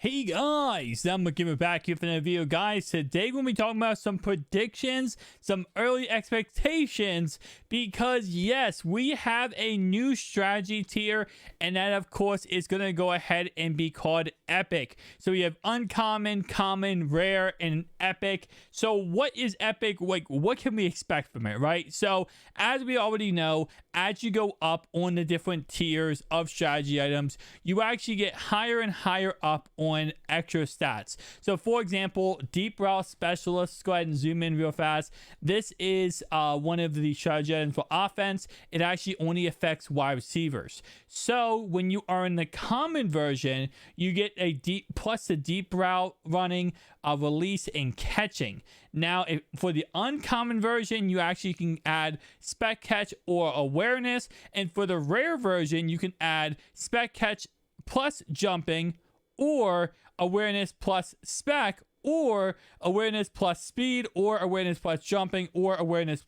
Hey guys, I'm gonna back here for another video, guys. Today we're gonna be talking about some predictions, some early expectations, because yes, we have a new strategy tier, and that of course is gonna go ahead and be called epic. So we have uncommon, common, rare, and epic. So what is epic? Like, what can we expect from it, right? So as we already know, as you go up on the different tiers of strategy items, you actually get higher and higher up on extra stats. So for example, deep route specialist, let's go ahead and zoom in real fast. This is one of the strategy items for offense. It actually only affects wide receivers. So when you are in the common version, you get a deep plus the deep route running, release, and catching. Now for the uncommon version, you actually can add spec catch or awareness, and for the rare version, you can add spec catch plus jumping, or awareness plus spec, or awareness plus speed, or awareness plus jumping, or awareness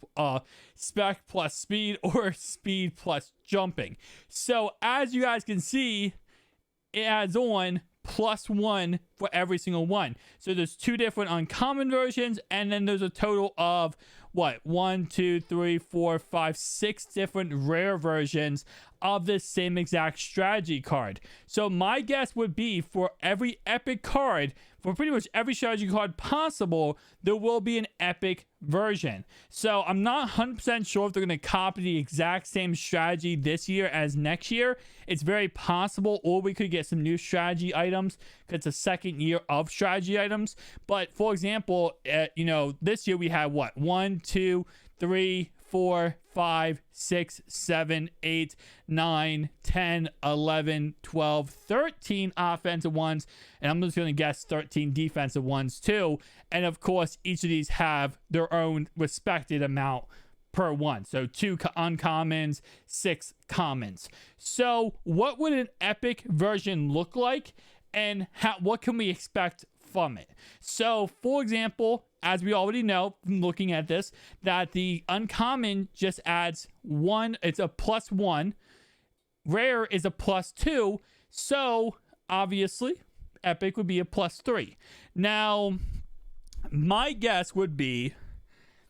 spec plus speed, or speed plus jumping. So as you guys can see, it adds on +1 for every single one. So there's two different uncommon versions, and then there's a total of what, 1, 2, 3, 4, 5, 6 different rare versions of the same exact strategy card. So my guess would be for every epic card, for pretty much every strategy card possible, there will be an epic version. So I'm not 100% sure if they're going to copy the exact same strategy this year as next year. It's very possible, or we could get some new strategy items because it's the second year of strategy items. But for example, this year we had what, 1, 2, 3, 4, 5, 6, 7, 8, 9, 10, 11, 12, 13 offensive ones, and I'm just going to guess 13 defensive ones too. And of course, each of these have their own respected amount per one. So 2 uncommons, 6 commons. So what would an epic version look like, and what can we expect from it? So for example, as we already know from looking at this, that the uncommon just adds 1, it's a +1. Rare is a +2. So obviously, epic would be a +3. Now, my guess would be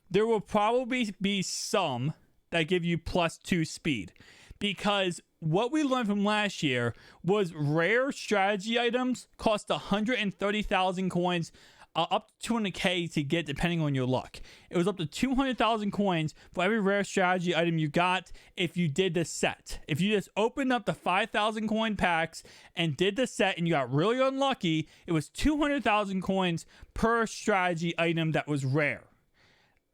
there will probably be some that give you +2 speed, because what we learned from last year was rare strategy items cost 130,000 coins, up to 200k to get, depending on your luck. It was up to 200,000 coins for every rare strategy item you got if you did the set. If you just opened up the 5,000 coin packs and did the set and you got really unlucky, it was 200,000 coins per strategy item that was rare.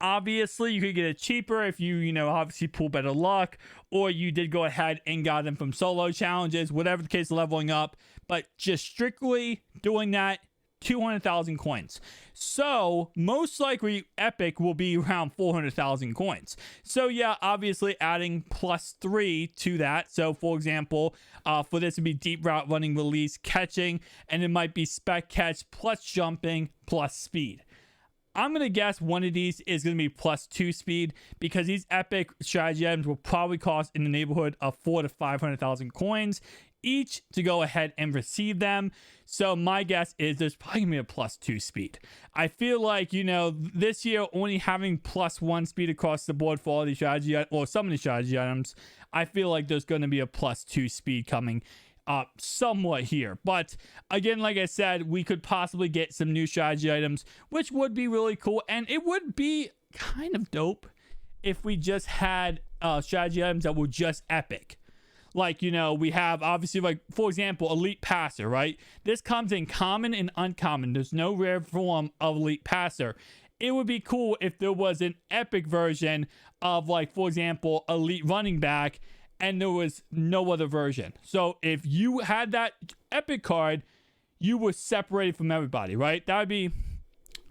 Obviously, you could get it cheaper if you obviously pull better luck, or you did go ahead and got them from solo challenges, whatever the case, leveling up. But just strictly doing that, 200,000 coins. So most likely epic will be around 400,000 coins. So yeah, obviously adding +3 to that. So for example, for this would be deep route running, release, catching, and it might be spec catch plus jumping plus speed. I'm going to guess one of these is going to be +2 speed, because these epic strategy items will probably cost in the neighborhood of 400,000 to 500,000 coins each to go ahead and receive them. So my guess is there's probably going to be a +2 speed. I feel like, this year only having +1 speed across the board for all these strategy, or some of the strategy items, I feel like there's going to be a +2 speed coming somewhat here. But again, like I said, we could possibly get some new strategy items, which would be really cool, and it would be kind of dope if we just had strategy items that were just epic. Like, we have obviously, like, for example, elite passer, right? This comes in common and uncommon. There's no rare form of elite passer. It would be cool if there was an epic version of, like, for example, elite running back, and there was no other version. So if you had that epic card, you were separated from everybody, right? That would be,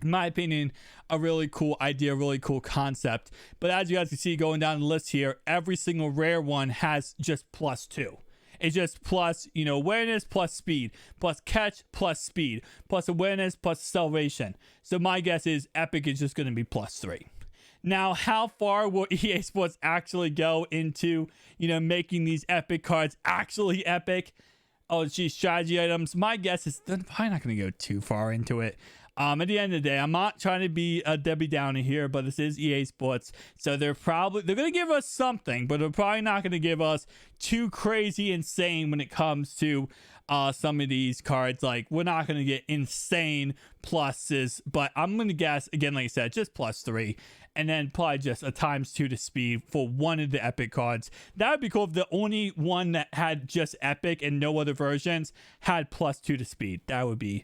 in my opinion, a really cool idea, really cool concept. But as you guys can see going down the list here, every single rare one has just +2. It's just plus, awareness plus speed, plus catch plus speed, plus awareness plus acceleration. So my guess is epic is just going to be +3. Now, how far will EA Sports actually go into, making these epic cards actually epic? oh geez, strategy items. My guess is they're probably not going to go too far into it. At the end of the day, I'm not trying to be a Debbie Downer here, but this is EA Sports, so they're going to give us something, but they're probably not going to give us too crazy insane when it comes to some of these cards. Like, we're not going to get insane pluses, but I'm going to guess, again, like I said, just +3, and then probably just a ×2 to speed for one of the epic cards. That would be cool if the only one that had just epic and no other versions had +2 to speed. That would be,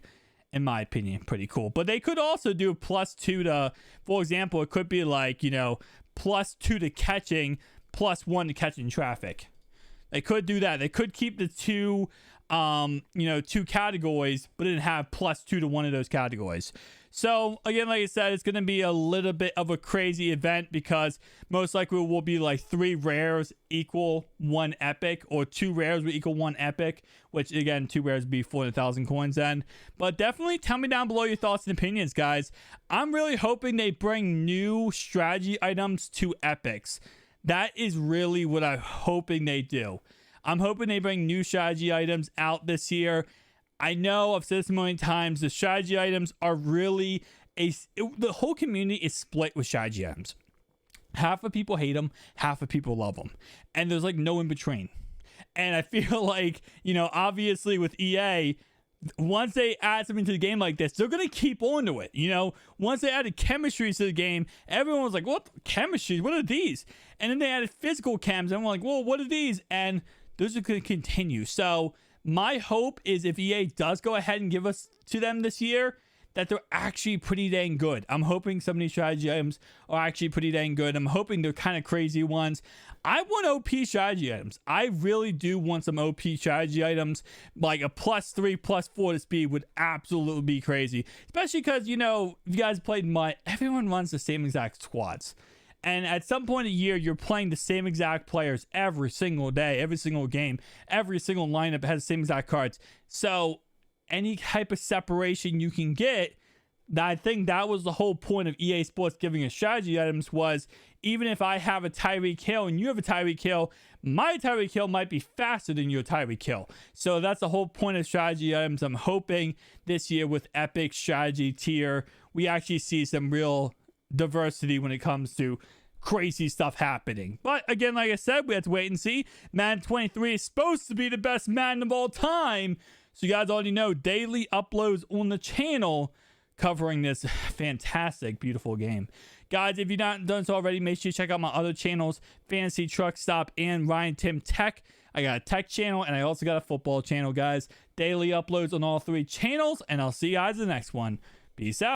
in my opinion, pretty cool. But they could also do +2 to, for example, it could be like, you know, +2 to catching, +1 to catching traffic. They could do that. They could keep the two, you know, two categories, but then have +2 to one of those categories. So again, like I said, it's going to be a little bit of a crazy event, because most likely will be like 3 rares equal 1 epic, or 2 rares will equal 1 epic, which again, 2 rares would be 400,000 coins then. But definitely tell me down below your thoughts and opinions, guys. I'm really hoping they bring new strategy items to epics. That is really what I'm hoping they do. I'm hoping they bring new strategy items out this year. I know I've said this a million times, the strategy items are really the whole community is split with strategy items. Half of people hate them, half of people love them, and there's like no in between. And I feel like, you know, obviously with EA, once they add something to the game like this, they're going to keep on to it. You know, once they added chemistry to the game, everyone was like, what chemistry? What are these? And then they added physical chems, and I'm like, well, what are these? And those are going to continue. So my hope is if EA does go ahead and give us to them this year, that they're actually pretty dang good. I'm hoping some of these strategy items are actually pretty dang good. I'm hoping they're kind of crazy ones. I want OP strategy items. I really do want some OP strategy items. Like a +3, +4 to speed would absolutely be crazy. Especially because, you know, if you guys played Mutt, everyone runs the same exact squads. And at some point in the year, you're playing the same exact players every single day, every single game, every single lineup has the same exact cards. So any type of separation you can get, I think that was the whole point of EA Sports giving us strategy items, was even if I have a Tyreek Hill and you have a Tyreek Hill, my Tyreek Hill might be faster than your Tyreek Hill. So that's the whole point of strategy items. I'm hoping this year with Epic Strategy Tier, we actually see some real diversity when it comes to crazy stuff happening. But again, like I said, we have to wait and see. Madden 23 is supposed to be the best Madden of all time, so you guys already know, daily uploads on the channel covering this fantastic, beautiful game. Guys, if you've not done so already, make sure you check out my other channels, Fantasy Truck Stop and Ryan Tim Tech. I got a tech channel, and I also got a football channel, guys. Daily uploads on all 3 channels, and I'll see you guys in the next one. Peace out.